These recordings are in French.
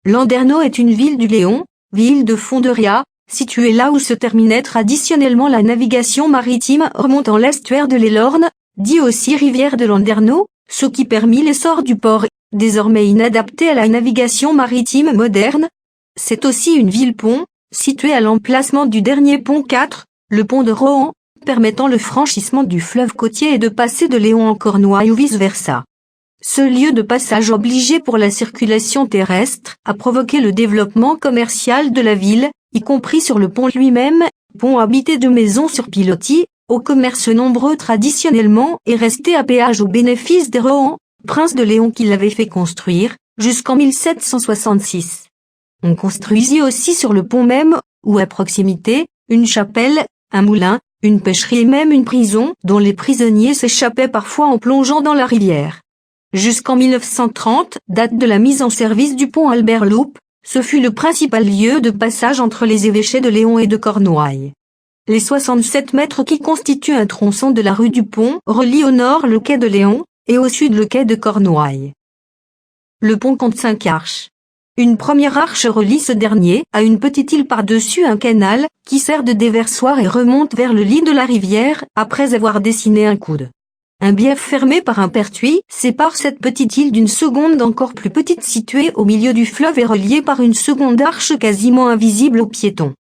Landerneau est une ville du Léon, ville de Fonderia, située là où se terminait traditionnellement la navigation maritime remontant l'estuaire de l'Elorn, dit aussi rivière de Landerneau, ce qui permit l'essor du port, désormais inadapté à la navigation maritime moderne. C'est aussi une ville-pont, située à l'emplacement du dernier pont 4, le pont de Rohan, permettant le franchissement du fleuve côtier et de passer de Léon en Cornouailles ou vice-versa. Ce lieu de passage obligé pour la circulation terrestre a provoqué le développement commercial de la ville, y compris sur le pont lui-même, pont habité de maisons sur pilotis, au commerce nombreux traditionnellement et resté à péage au bénéfice des Rohan, prince de Léon qui l'avait fait construire, jusqu'en 1766. On construisit aussi sur le pont même, ou à proximité, une chapelle, un moulin, une pêcherie et même une prison dont les prisonniers s'échappaient parfois en plongeant dans la rivière. Jusqu'en 1930, date de la mise en service du pont Albert Loup, ce fut le principal lieu de passage entre les évêchés de Léon et de Cornouailles. Les 67 mètres qui constituent un tronçon de la rue du Pont relient au nord le quai de Léon, et au sud le quai de Cornouailles. Le pont compte 5 arches. Une première arche relie ce dernier à une petite île par-dessus un canal, qui sert de déversoir et remonte vers le lit de la rivière, après avoir dessiné un coude. Un bief fermé par un pertuis sépare cette petite île d'une seconde encore plus petite située au milieu du fleuve et reliée par une seconde arche quasiment invisible aux piétons.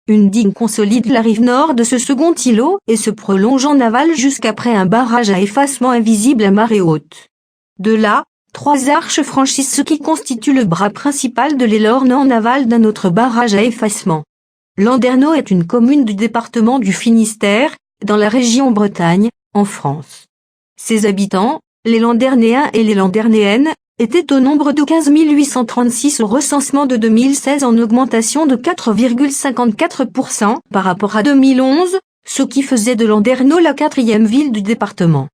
Une digue consolide la rive nord de ce second îlot et se prolonge en aval jusqu'après un barrage à effacement invisible à marée haute. De là, 3 arches franchissent ce qui constitue le bras principal de l'Elorn en aval d'un autre barrage à effacement. Landerneau est une commune du département du Finistère, dans la région Bretagne, en France. Ses habitants, les Landernéens et les Landernéennes, étaient au nombre de 15 836 au recensement de 2016 en augmentation de 4,54% par rapport à 2011, ce qui faisait de Landerneau la 4e ville du département.